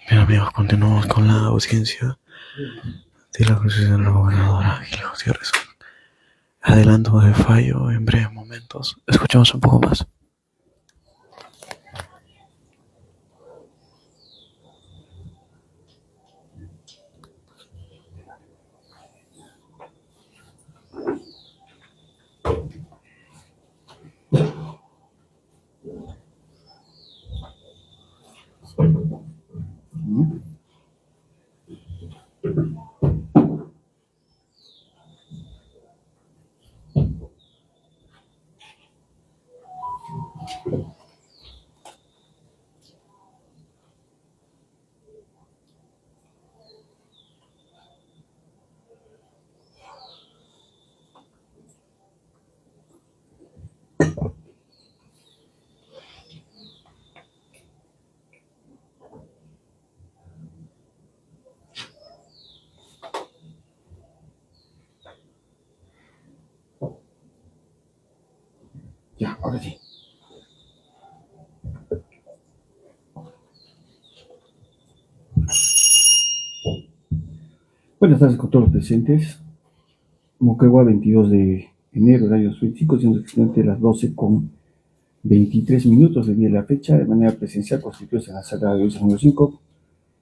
Bien, amigos, continuamos con la audiencia de la acusación de la gobernadora Gil Gutiérrez. Adelanto de fallo en breves momentos. Escuchamos un poco más. Ya, ahora sí. Buenas tardes con todos los presentes. Moquegua, 22 de enero del año 2025, siendo exactamente las 12:23 del día de la fecha, de manera presencial, constituidos en la sala de audiencia número 5.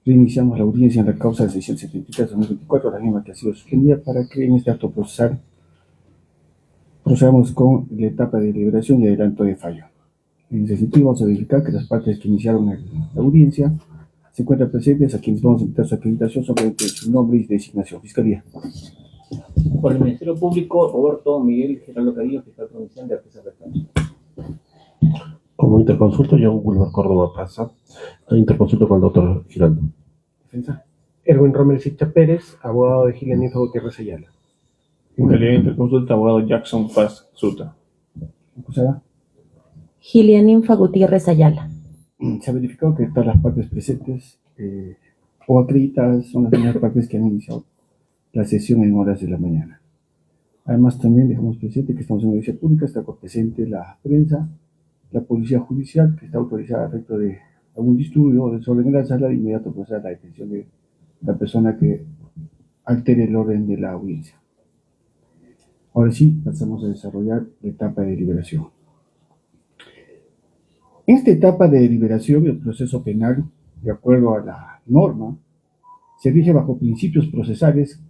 Reiniciamos la audiencia en la causa de 673-2024, la misma que ha sido suspendida, para que en este acto procesal procedamos con la etapa de deliberación y adelanto de fallo. En ese sentido, vamos a verificar que las partes que iniciaron la audiencia se encuentran presentes, a quienes vamos a invitar su acreditación, solamente su nombre y designación. Fiscalía. Por el Ministerio Público, Roberto Miguel Gerardo Cadillo, fiscal provincial de Artesa Bertán. Como interconsulto, John Wilmer Córdoba Pasa. Interconsulto con el doctor Giraldo. Defensa. Erwin Romel Sicha Pérez, abogado de Gilian Ninfa Gutiérrez Ayala. Fiscalía Interconsulta, abogado Jackson Paz Suta. Acusada. Gilian Ninfa Gutiérrez Ayala. Se ha verificado que todas las partes presentes o acreditadas son las mismas partes que han iniciado la sesión en horas de la mañana. Además, también dejamos presente que estamos en una audiencia pública, está presente la prensa, la policía judicial, que está autorizada al efecto de algún disturbio o desorden en la sala, de inmediato proceder a la detención de la persona que altere el orden de la audiencia. Ahora sí, pasamos a desarrollar la etapa de deliberación. En esta etapa de deliberación, el proceso penal, de acuerdo a la norma, se rige bajo principios procesales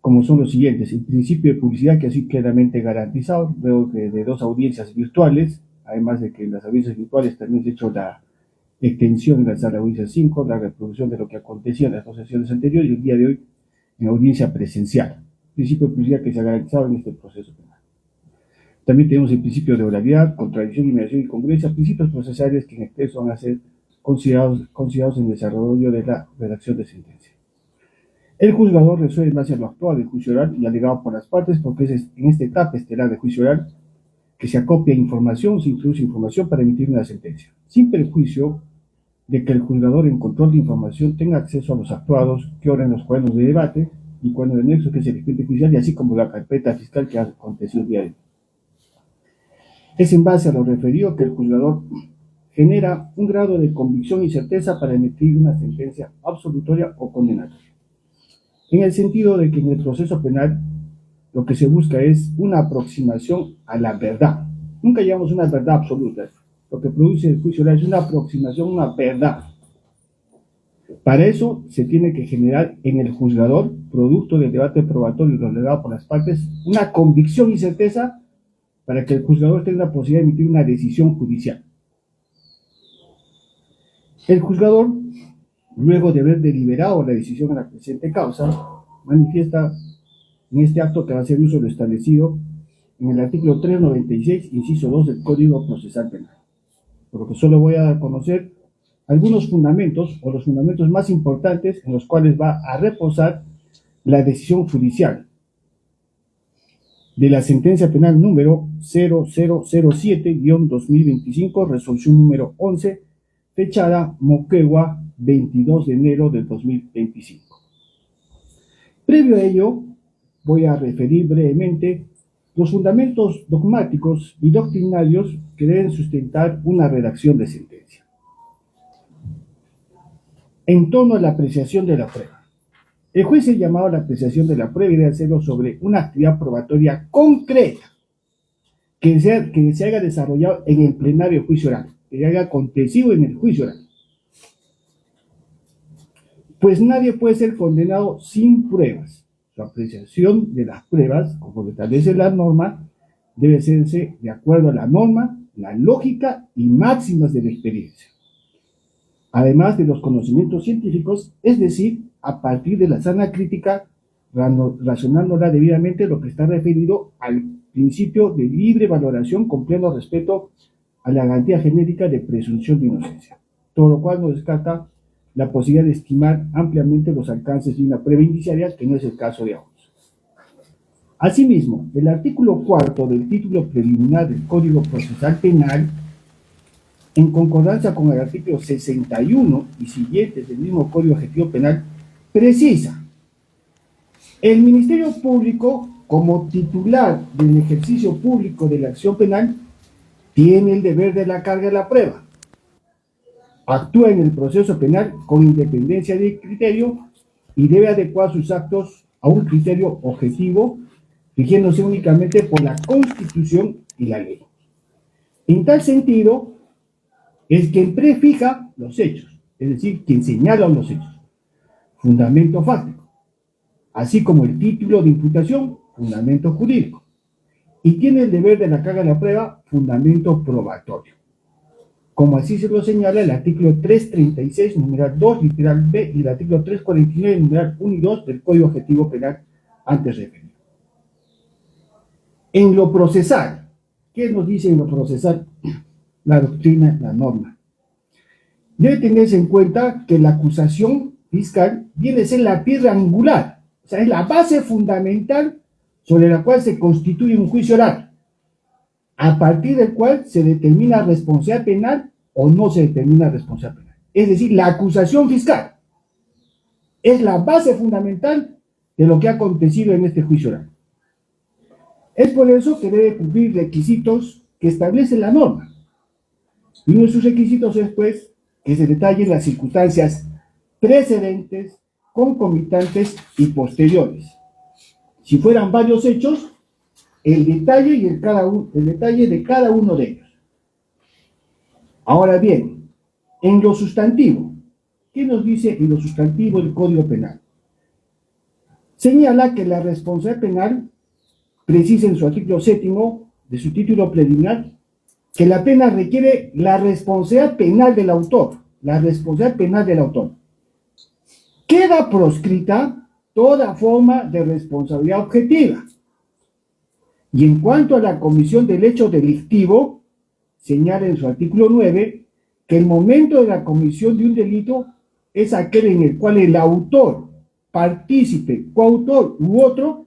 como son los siguientes: el principio de publicidad, que así claramente garantizado, luego de 2 audiencias virtuales, además de que en las audiencias virtuales también se ha hecho la extensión en la sala de audiencia 5, la reproducción de lo que acontecía en las 2 sesiones anteriores, y el día de hoy en audiencia presencial. Principio de publicidad que se ha garantizado en este proceso penal. También tenemos el principio de oralidad, contradicción, inmediación y congruencia, principios procesales que en exceso van a ser considerados en el desarrollo de la redacción de sentencia. El juzgador resuelve en base a lo actual del juicio oral y alegado por las partes, porque es en esta etapa estelar de juicio oral que se acopia información, se introduce información para emitir una sentencia, sin perjuicio de que el juzgador, en control de información, tenga acceso a los actuados que oran los cuadernos de debate y cuaderno de nexo, que es el expediente judicial, y así como la carpeta fiscal que ha acontecido el día de hoy. Es en base a lo referido que el juzgador genera un grado de convicción y certeza para emitir una sentencia absolutoria o condenatoria. En el sentido de que en el proceso penal lo que se busca es una aproximación a la verdad. Nunca llevamos una verdad absoluta. Lo que produce el juicio oral es una aproximación a una verdad. Para eso se tiene que generar en el juzgador, producto del debate probatorio y lo legado por las partes, una convicción y certeza para que el juzgador tenga la posibilidad de emitir una decisión judicial. El juzgador, luego de haber deliberado la decisión en la presente causa, manifiesta en este acto que va a hacer uso de lo establecido en el artículo 396, inciso 2 del Código Procesal Penal. Por lo que solo voy a dar a conocer algunos fundamentos o los fundamentos más importantes en los cuales va a reposar la decisión judicial de la sentencia penal número 0007-2025, resolución número 11, fechada Moquegua, 22 de enero del 2025. Previo a ello, voy a referir brevemente los fundamentos dogmáticos y doctrinarios que deben sustentar una redacción de sentencia. En torno a la apreciación de la prueba. El juez es llamado a la apreciación de la prueba y debe hacerlo sobre una actividad probatoria concreta que se haya desarrollado en el plenario juicio oral, que haya acontecido en el juicio oral. Pues nadie puede ser condenado sin pruebas. Su apreciación de las pruebas, como establece la norma, debe hacerse de acuerdo a la norma, la lógica y máximas de la experiencia, además de los conocimientos científicos, es decir, a partir de la sana crítica, razonándola debidamente lo que está referido al principio de libre valoración con pleno respeto a la garantía genérica de presunción de inocencia, todo lo cual nos descarta la posibilidad de estimar ampliamente los alcances de una prueba indiciaria, que no es el caso de ambos. Asimismo, el artículo 4 del título preliminar del Código Procesal Penal, en concordancia con el artículo 61 y siguientes del mismo Código Objetivo Penal, precisa: el Ministerio Público, como titular del ejercicio público de la acción penal, tiene el deber de la carga de la prueba. Actúa en el proceso penal con independencia de criterio y debe adecuar sus actos a un criterio objetivo, rigiéndose únicamente por la Constitución y la ley. En tal sentido, es quien prefija los hechos, es decir, quien señala los hechos, fundamento fáctico, así como el título de imputación, fundamento jurídico, y tiene el deber de la carga de la prueba, fundamento probatorio, como así se lo señala el artículo 336, numeral 2, literal B, y el artículo 349, numeral 1 y 2 del Código Objetivo Penal antes referido. En lo procesal, ¿qué nos dice en lo procesal la doctrina, la norma? Debe tenerse en cuenta que la acusación fiscal viene a ser la piedra angular, o sea, es la base fundamental sobre la cual se constituye un juicio oral, a partir del cual se determina responsabilidad penal o no se determina responsabilidad penal. Es decir, la acusación fiscal es la base fundamental de lo que ha acontecido en este juicio oral. Es por eso que debe cumplir requisitos que establece la norma. Y uno de sus requisitos es, pues, que se detallen las circunstancias precedentes, concomitantes y posteriores. Si fueran varios hechos, el detalle de cada uno de ellos. Ahora bien, en lo sustantivo, ¿qué nos dice en lo sustantivo el Código Penal? Señala que la responsabilidad penal precisa en su artículo 7 de su título preliminar que la pena requiere la responsabilidad penal del autor. La responsabilidad penal del autor. Queda proscrita toda forma de responsabilidad objetiva. Y en cuanto a la comisión del hecho delictivo, señala en su artículo 9 que el momento de la comisión de un delito es aquel en el cual el autor, partícipe, coautor u otro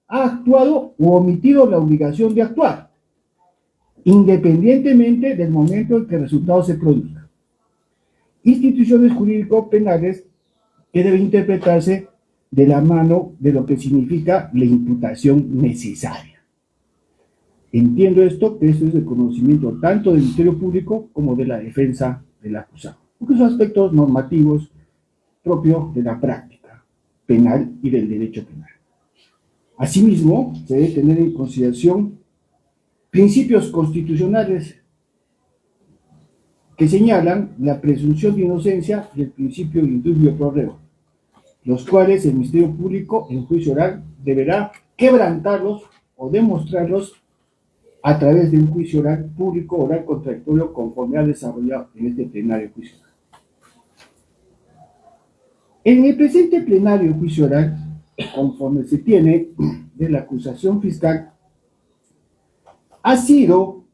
ha actuado u omitido la obligación de actuar, independientemente del momento en que el resultado se produzca. Instituciones jurídico-penales que deben interpretarse de la mano de lo que significa la imputación necesaria. Entiendo esto, que esto es de conocimiento tanto del Ministerio Público como de la defensa del acusado, porque son aspectos normativos propios de la práctica penal y del derecho penal. Asimismo, se debe tener en consideración principios constitucionales que señalan la presunción de inocencia y el principio de indubio pro reo, los cuales el Ministerio Público en juicio oral deberá quebrantarlos o demostrarlos a través de un juicio oral público oral contradictorio conforme ha desarrollado en este plenario juicio oral. En el presente plenario juicio oral, conforme se tiene de la acusación fiscal, ha sido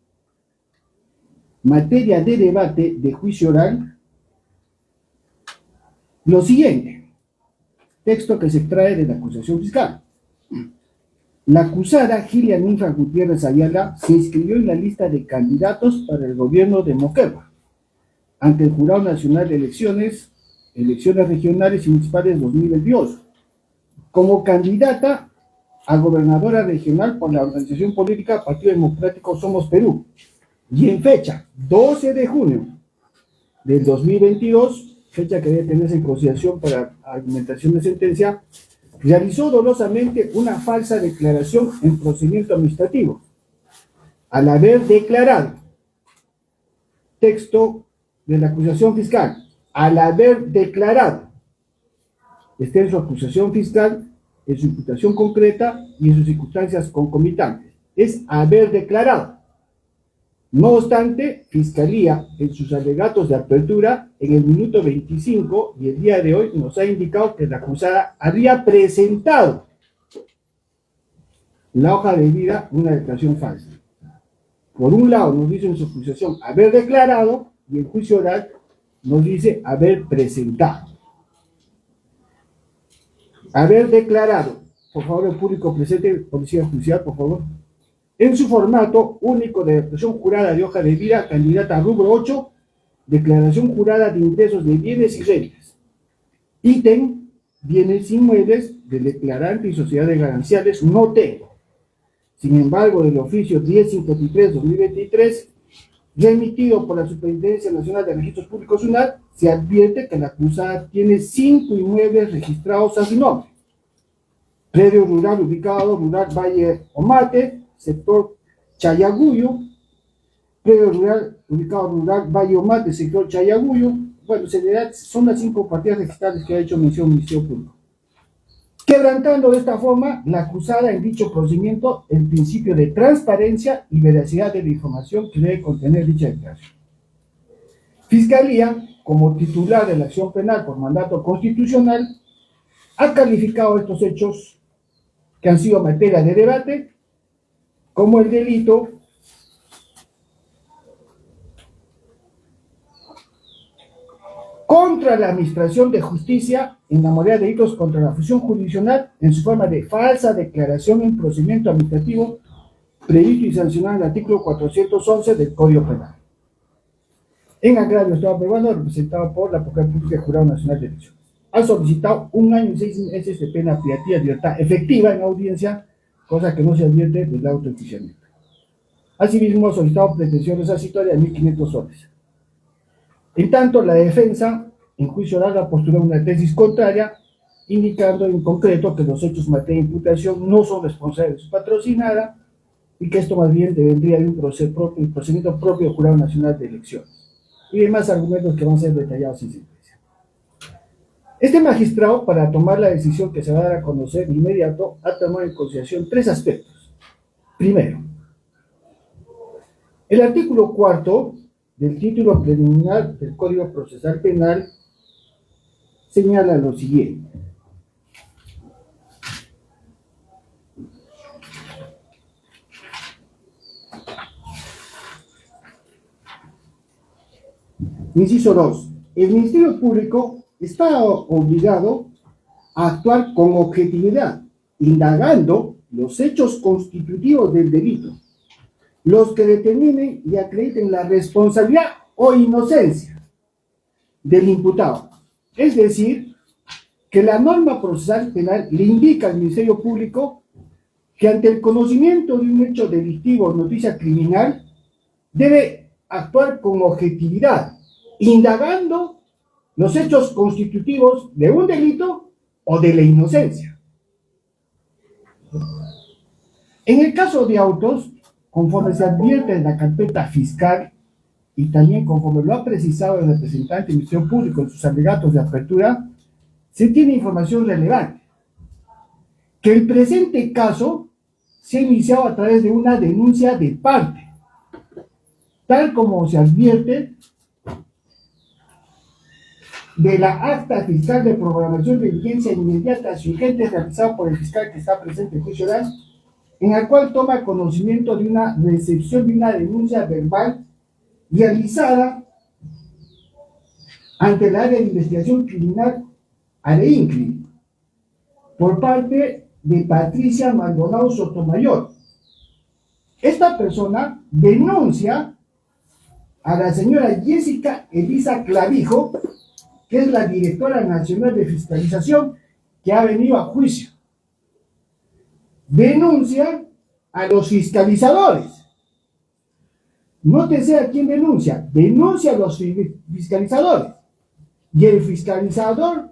materia de debate de juicio oral lo siguiente, texto que se extrae de la acusación fiscal. La acusada Gilia Ninfa Gutiérrez Ayala se inscribió en la lista de candidatos para el gobierno de Moquegua ante el Jurado Nacional de Elecciones Regionales y Municipales 2022 como candidata a gobernadora regional por la organización política Partido Democrático Somos Perú, y en fecha 12 de junio del 2022, fecha que debe tenerse en consideración para argumentación de sentencia, realizó dolosamente una falsa declaración en procedimiento administrativo, al haber declarado, texto de la acusación fiscal, al haber declarado, está en su acusación fiscal, en su imputación concreta y en sus circunstancias concomitantes, es haber declarado. No obstante, Fiscalía, en sus alegatos de apertura, en el minuto 25 y el día de hoy, nos ha indicado que la acusada habría presentado la hoja de vida una declaración falsa. Por un lado, nos dice en su acusación haber declarado, y en juicio oral nos dice haber presentado. Haber declarado. Por favor, el público presente, policía judicial, por favor. En su formato único de declaración jurada de hoja de vida, candidata a rubro 8, declaración jurada de ingresos de bienes y rentas. Ítem, bienes inmuebles del declarante y sociedades gananciales, no tengo. Sin embargo, del oficio 1053-2023, remitido por la Superintendencia Nacional de Registros Públicos UNAR, se advierte que la acusada tiene 5 inmuebles registrados a su nombre. Predio rural ubicado, rural Valle Omate, sector Chayaguyo, predio rural ubicado rural Valle Omate, sector Chayaguyo. Bueno, son las 5 partidas registrales que ha hecho mención el Ministerio Público. Quebrantando de esta forma la acusada en dicho procedimiento el principio de transparencia y veracidad de la información que debe contener dicha declaración. Fiscalía, como titular de la acción penal por mandato constitucional, ha calificado estos hechos que han sido materia de debate como el delito contra la administración de justicia en la modalidad de delitos contra la función jurisdiccional en su forma de falsa declaración en procedimiento administrativo previsto y sancionado en el artículo 411 del Código Penal. En agravio estado peruano representado por la Procuraduría Pública del Jurado Nacional de Elecciones. Ha solicitado 1 año y 6 meses de pena privativa de libertad efectiva en audiencia, cosa que no se advierte del autoenjuiciamiento. Asimismo, ha solicitado pretensión resarcitoria de 1.500 soles. En tanto, la defensa, en juicio oral, ha postulado una tesis contraria, indicando en concreto que los hechos en materia de imputación no son responsables de su patrocinada y que esto más bien vendría de un procedimiento propio del Jurado Nacional de Elecciones. Y demás argumentos que van a ser detallados en sentencia. Este magistrado, para tomar la decisión que se va a dar a conocer de inmediato, ha tomado en consideración 3 aspectos. Primero, el artículo 4 del título preliminar del Código Procesal Penal señala lo siguiente. Inciso 2. El Ministerio Público está obligado a actuar con objetividad, indagando los hechos constitutivos del delito, los que determinen y acrediten la responsabilidad o inocencia del imputado. Es decir, que la norma procesal penal le indica al Ministerio Público que ante el conocimiento de un hecho delictivo o noticia criminal debe actuar con objetividad, indagando los hechos constitutivos de un delito o de la inocencia. En el caso de autos, conforme se advierte en la carpeta fiscal y también conforme lo ha precisado el representante del Ministerio Público en sus alegatos de apertura, se tiene información relevante. Que el presente caso se ha iniciado a través de una denuncia de parte, tal como se advierte de la acta fiscal de programación de vigencia inmediata y urgente realizada por el fiscal que está presente en juicio oral, en el cual toma conocimiento de una recepción de una denuncia verbal realizada ante el área de investigación criminal al INCRI por parte de Patricia Maldonado Sotomayor. Esta persona denuncia a la señora Jessica Elisa Clavijo, que es la directora nacional de fiscalización, que ha venido a juicio. Denuncia a los fiscalizadores. Nótese a quién denuncia. Denuncia a los fiscalizadores. Y el fiscalizador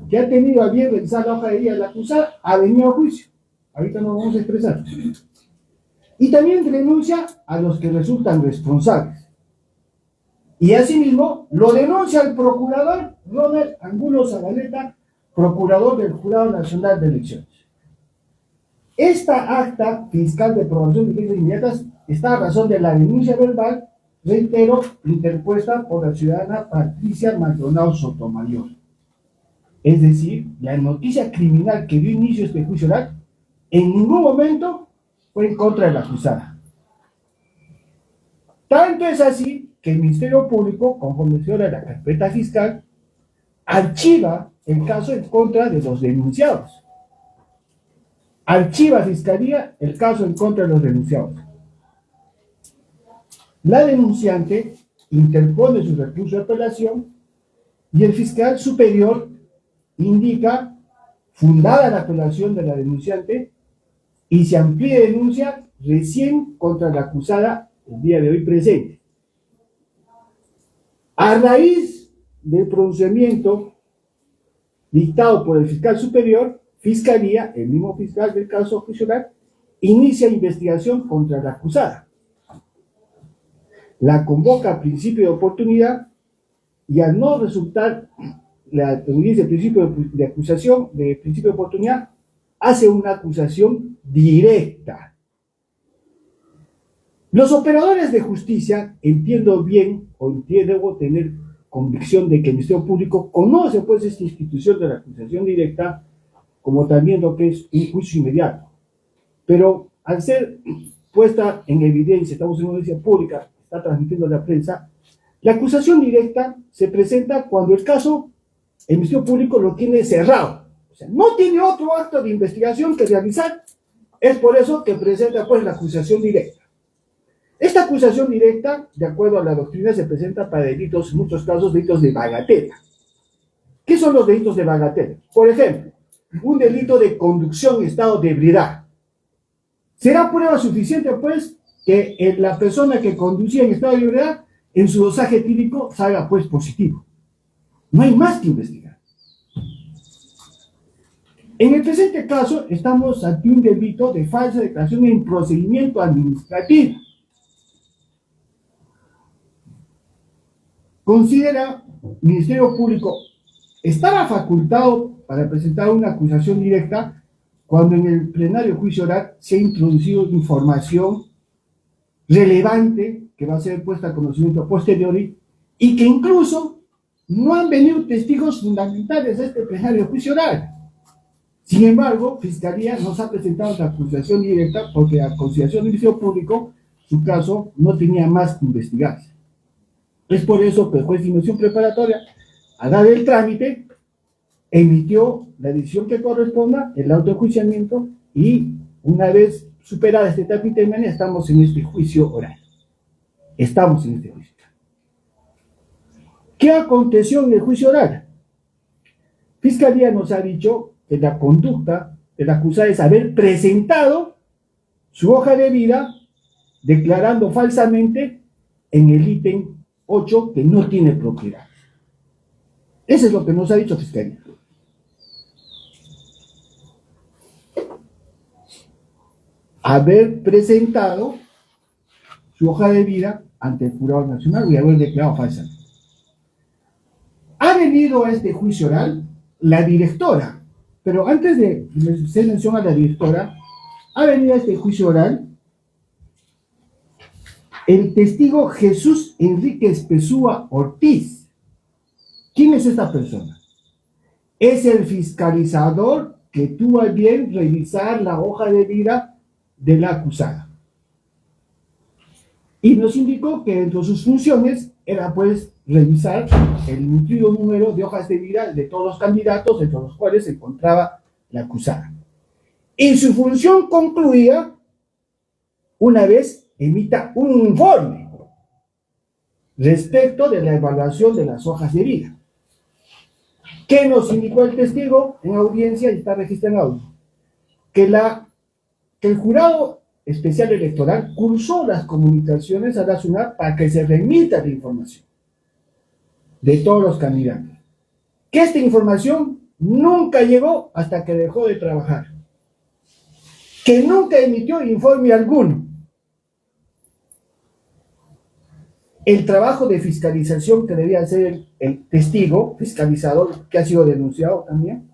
que ha tenido a bien revisar la hoja de vida de la acusada ha venido a juicio. Ahorita nos vamos a expresar. Y también denuncia a los que resultan responsables. Y asimismo lo denuncia el procurador Ronald Angulo Zabaleta, procurador del Jurado Nacional de Elecciones. Esta acta fiscal de probación de diligencias inmediatas está a razón de la denuncia verbal, reitero, interpuesta por la ciudadana Patricia Maldonado Sotomayor. Es decir, la noticia criminal que dio inicio a este juicio oral en ningún momento fue en contra de la acusada. Tanto es así que el Ministerio Público, conforme se ora la carpeta fiscal, archiva el caso en contra de los denunciados. Archiva Fiscalía el caso en contra de los denunciados. La denunciante interpone su recurso de apelación y el fiscal superior indica fundada la apelación de la denunciante y se amplía denuncia recién contra la acusada el día de hoy presente. A raíz del pronunciamiento dictado por el fiscal superior, Fiscalía, el mismo fiscal del caso judicial, inicia investigación contra la acusada. La convoca a principio de oportunidad y al no resultar la audiencia de principio de acusación, de principio de oportunidad, hace una acusación directa. Los operadores de justicia, entiendo bien, o debo tener convicción de que el Ministerio Público conoce pues esta institución de la acusación directa, como también lo que es un juicio inmediato. Pero al ser puesta en evidencia, estamos en una audiencia pública, está transmitiendo la prensa, la acusación directa se presenta cuando el caso, el Ministerio Público lo tiene cerrado. O sea, no tiene otro acto de investigación que realizar. Es por eso que presenta pues la acusación directa. Esta acusación directa, de acuerdo a la doctrina, se presenta para delitos, en muchos casos, delitos de bagatela. ¿Qué son los delitos de bagatela? Por ejemplo, un delito de conducción en estado de ebriedad. ¿Será prueba suficiente, pues, que la persona que conducía en estado de ebriedad, en su dosaje etílico, salga, pues, positivo? No hay más que investigar. En el presente caso, estamos ante un delito de falsa declaración en procedimiento administrativo. Considera el Ministerio Público estaba facultado para presentar una acusación directa cuando en el plenario juicio oral se ha introducido información relevante que va a ser puesta a conocimiento a posteriori y que incluso no han venido testigos fundamentales de este plenario juicio oral. Sin embargo, Fiscalía nos ha presentado la acusación directa porque a consideración del Ministerio Público su caso no tenía más que investigarse. Es por eso que el juez de instrucción preparatoria, al dar el trámite, emitió la decisión que corresponda, el autoenjuiciamiento, y una vez superada esta etapa intermedia, estamos en este juicio oral. Estamos en este juicio oral. ¿Qué aconteció en el juicio oral? Fiscalía nos ha dicho que la conducta de la acusada es haber presentado su hoja de vida declarando falsamente en el ítem 8 que no tiene propiedad. Eso es lo que nos ha dicho Fiscalía. Haber presentado su hoja de vida ante el Jurado Nacional y haber declarado falsamente. Ha venido a este juicio oral la directora, pero antes de hacer mención a la directora, ha venido a este juicio oral el testigo Jesús Enrique Espesúa Ortiz. ¿Quién es esta persona? Es el fiscalizador que tuvo a bien revisar la hoja de vida de la acusada. Y nos indicó que dentro de sus funciones era pues revisar el nutrido número de hojas de vida de todos los candidatos, entre los cuales se encontraba la acusada. Y su función concluía una vez emita un informe respecto de la evaluación de las hojas de vida. ¿Qué nos indicó el testigo en audiencia? Y está registrado en audio. Que el jurado especial electoral cursó las comunicaciones a la SUNAT para que se remita la información de todos los candidatos. Que esta información nunca llegó hasta que dejó de trabajar. Que nunca emitió informe alguno. El trabajo de fiscalización que debía hacer el testigo, fiscalizador, que ha sido denunciado también,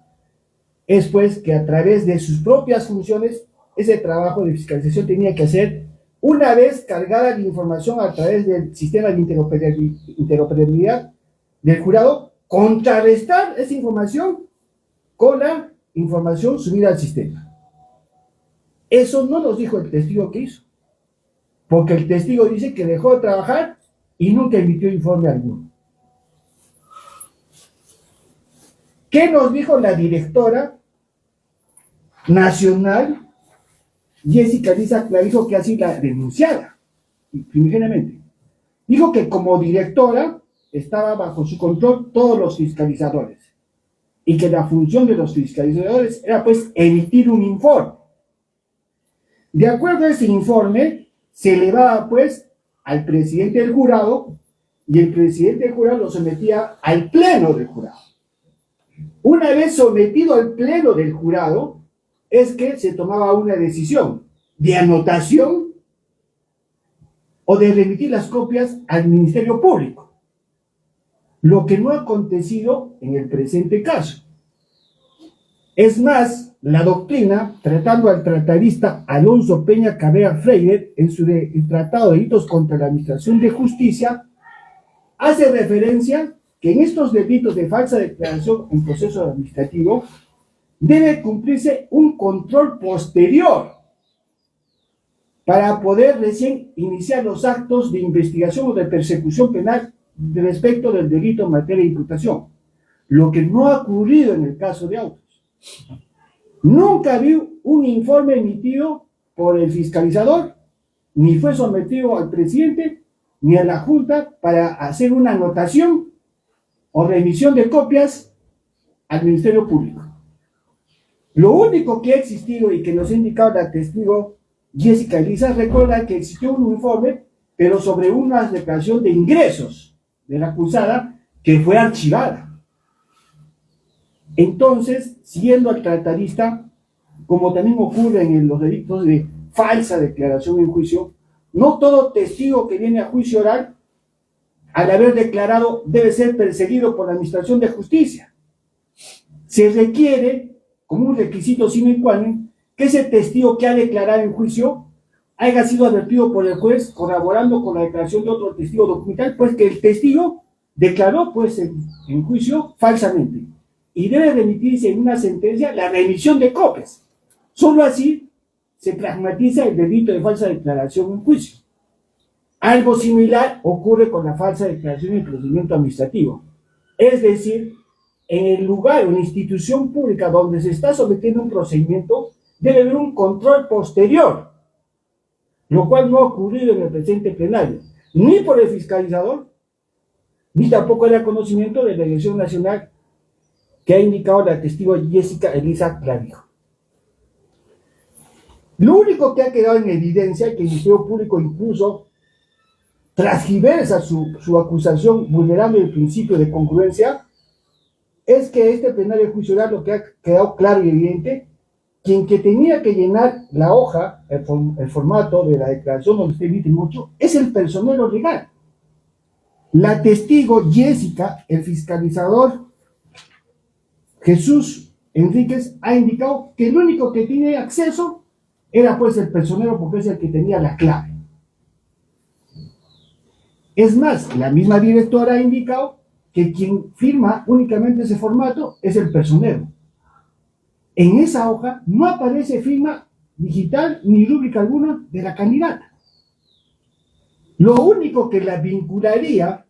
es pues que a través de sus propias funciones, ese trabajo de fiscalización tenía que hacer, una vez cargada la información a través del sistema de interoperabilidad del jurado, contrarrestar esa información con la información subida al sistema. Eso no nos dijo el testigo que hizo, porque el testigo dice que dejó de trabajar y nunca emitió informe alguno. ¿Qué nos dijo la directora nacional, Jessica Elisa Clavijo, que ha sido la denunciada primigeniamente? Dijo que como directora estaba bajo su control todos los fiscalizadores y que la función de los fiscalizadores era pues emitir un informe. De acuerdo a ese informe, se elevaba pues al presidente del jurado y el presidente del jurado lo sometía al pleno del jurado. Una vez sometido al pleno del jurado, es que se tomaba una decisión de anotación o de remitir las copias al Ministerio Público, lo que no ha acontecido en el presente caso. Es más, la doctrina, tratando al tratadista Alonso Peña Cabrera Freire en su Tratado de Delitos contra la Administración de Justicia, hace referencia que en estos delitos de falsa declaración en proceso administrativo debe cumplirse un control posterior para poder recién iniciar los actos de investigación o de persecución penal respecto del delito en materia de imputación, lo que no ha ocurrido en el caso de Autos. Nunca vi un informe emitido por el fiscalizador, ni fue sometido al presidente, ni a la Junta para hacer una anotación o remisión de copias al Ministerio Público. Lo único que ha existido y que nos ha indicado la testigo Jessica Elisa, recuerda que existió un informe, pero sobre una declaración de ingresos de la acusada que fue archivada. Entonces, siguiendo al tratadista, como también ocurre en los delitos de falsa declaración en juicio, no todo testigo que viene a juicio oral, al haber declarado, debe ser perseguido por la Administración de Justicia. Se requiere, como un requisito sine qua non, que ese testigo que ha declarado en juicio haya sido advertido por el juez, corroborando con la declaración de otro testigo documental, pues que el testigo declaró pues en juicio falsamente. Y debe remitirse en una sentencia la remisión de copias. Solo así se pragmatiza el delito de falsa declaración en juicio. Algo similar ocurre con la falsa declaración en procedimiento administrativo. Es decir, en el lugar o en la institución pública donde se está sometiendo un procedimiento, debe haber un control posterior, lo cual no ha ocurrido en el presente plenario, ni por el fiscalizador, ni tampoco el conocimiento de la Dirección Nacional que ha indicado la testigo Jessica Elisa Clavijo. Lo único que ha quedado en evidencia, que el Ministerio Público incluso transgiversa su acusación vulnerando el principio de congruencia, es que este plenario de juicio oral, lo que ha quedado claro y evidente, quien que tenía que llenar la hoja, el formato de la declaración donde usted emite mucho, es el personero legal. La testigo Jessica, el fiscalizador Jesús Enríquez, ha indicado que el único que tiene acceso era pues el personero, porque es el que tenía la clave. Es más, la misma directora ha indicado que quien firma únicamente ese formato es el personero. En esa hoja no aparece firma digital ni rúbrica alguna de la candidata. Lo único que la vincularía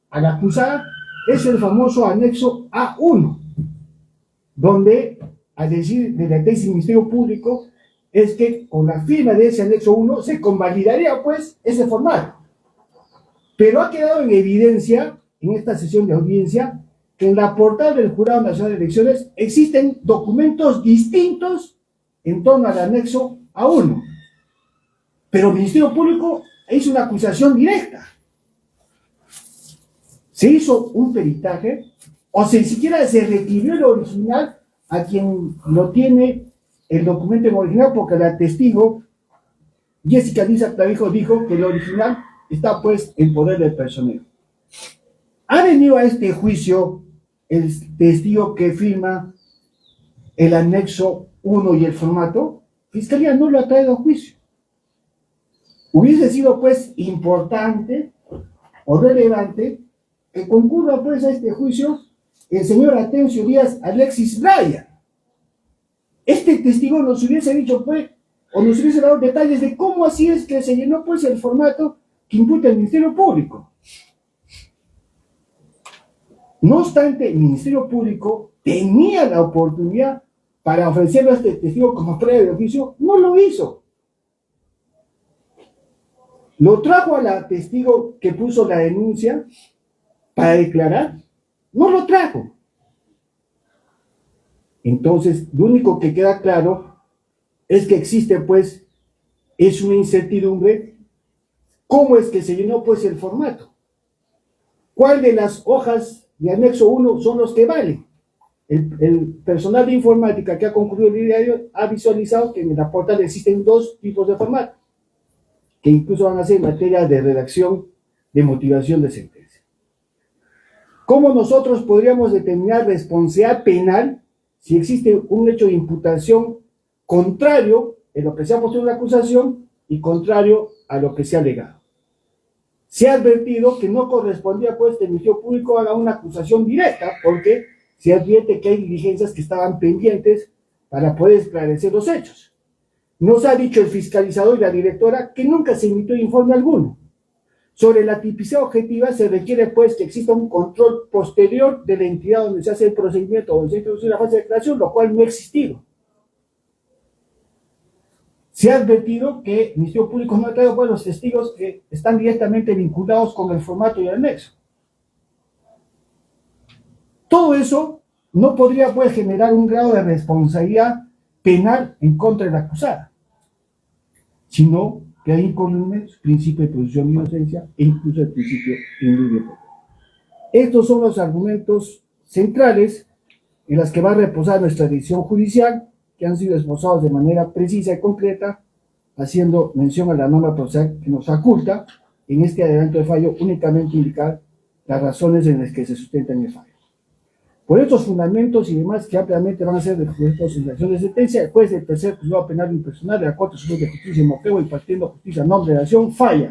a la acusada es el famoso anexo A1, donde, a decir de la tesis del Ministerio Público, es que con la firma de ese anexo 1 se convalidaría pues ese formato. Pero ha quedado en evidencia en esta sesión de audiencia que en la portada del Jurado Nacional de Elecciones existen documentos distintos en torno al anexo A1. Pero el Ministerio Público hizo una acusación directa. Se hizo un peritaje, o si siquiera se requirió el original a quien lo tiene el documento en original, porque la testigo Jessica Lisa Clavijo dijo que el original está pues en poder del personero. ¿Ha venido a este juicio el testigo que firma el anexo 1 y el formato? Fiscalía no lo ha traído a juicio. Hubiese sido pues importante o relevante que concurra pues a este juicio el señor Atencio Díaz Alexis Raya. Este testigo nos hubiese dicho pues, o nos hubiese dado detalles de cómo así es que se llenó pues el formato que imputa el Ministerio Público. No obstante, el Ministerio Público tenía la oportunidad para ofrecerlo a este testigo como prueba de oficio, no lo hizo. Lo trajo a la testigo que puso la denuncia para declarar, no lo trajo. Entonces, lo único que queda claro es que existe, pues, es una incertidumbre, cómo es que se llenó, pues, el formato. ¿Cuál de las hojas de anexo 1 son los que valen? El personal de informática que ha concluido el diario ha visualizado que en la portal existen dos tipos de formato, que incluso van a ser materia de redacción de motivación de sentencia. ¿Cómo nosotros podríamos determinar responsabilidad penal si existe un hecho de imputación contrario en lo que se ha puesto en la acusación y contrario a lo que se ha alegado? Se ha advertido que no correspondía pues que el Ministerio Público haga una acusación directa, porque se advierte que hay diligencias que estaban pendientes para poder esclarecer los hechos. Nos ha dicho el fiscalizador y la directora que nunca se emitió informe alguno. Sobre la tipicidad objetiva se requiere pues que exista un control posterior de la entidad donde se hace el procedimiento o donde se introduce la fase de declaración, lo cual no ha existido. Se ha advertido que el Ministerio Público no ha traído pues los testigos que están directamente vinculados con el formato y el anexo. Todo eso no podría pues generar un grado de responsabilidad penal en contra de la acusada, sino que hay incolume su principio de presunción de inocencia e incluso el principio de indubio. Estos son los argumentos centrales en los que va a reposar nuestra decisión judicial, que han sido esbozados de manera precisa y concreta, haciendo mención a la norma procesal que nos faculta en este adelanto de fallo únicamente indicar las razones en las que se sustenta el fallo. Por estos fundamentos y demás que ampliamente van a ser expuestos en la acción de sentencia, el juez del tercer juzgado penal impersonal de la Corte Superior de Justicia de Moquegua, impartiendo justicia en nombre de la nación, falla.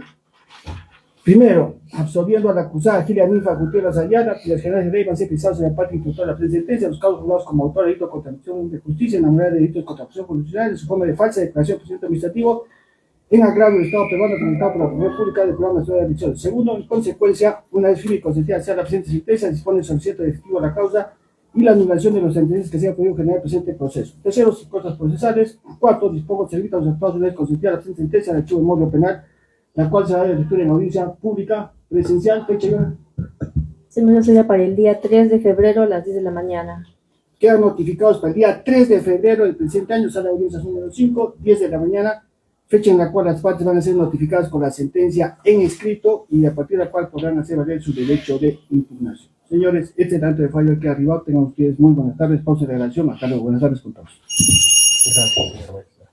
Primero, absolviendo a la acusada Gilia Ninfa Gutiérrez Ayala, cuyas generales de ley van a ser pisados en la parte imputada de la presente sentencia, los casos juzgados como autor de delito contra la acción de justicia, en la manera de delito de contraposición constitucional, en su forma de falsa declaración de procedimiento administrativo, en agravio del Estado peruano comunicado por la Procuraduría Pública del Programa Nacional de Elecciones. Segundo, en consecuencia, una vez firme y consentida sea la presente sentencia, dispone el solicitante de efectivo a la causa y la anulación de los sentencias que se han podido generar el presente proceso. Tercero, sin cosas procesales. Cuarto, dispongo de servir a los actuados una vez consentida la presente sentencia del archivo de memoria penal, la cual se va a dar lectura en audiencia pública, presencial, fecha. Se me sucede para el día 3 de febrero a las 10 de la mañana. Quedan notificados para el día 3 de febrero del presente año, sala de audiencias número 5, 10 de la mañana, fecha en la cual las partes van a ser notificadas con la sentencia en escrito y a partir de la cual podrán hacer valer su derecho de impugnación. Señores, este tanto de fallo que ha arribado, tengan ustedes muy buenas tardes, pausa de grabación, hasta luego, buenas tardes con todos. Gracias, señor maestra.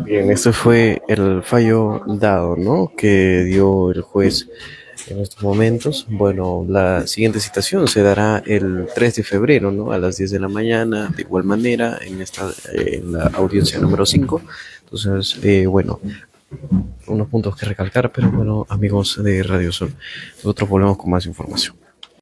Bien, este fue el fallo dado, ¿no?, que dio el juez en estos momentos. Bueno, la siguiente citación se dará el 3 de febrero, ¿no?, a las 10 de la mañana, de igual manera, en la audiencia número 5. Entonces, bueno, unos puntos que recalcar, pero bueno, amigos de Radio Sol, nosotros volvemos con más información.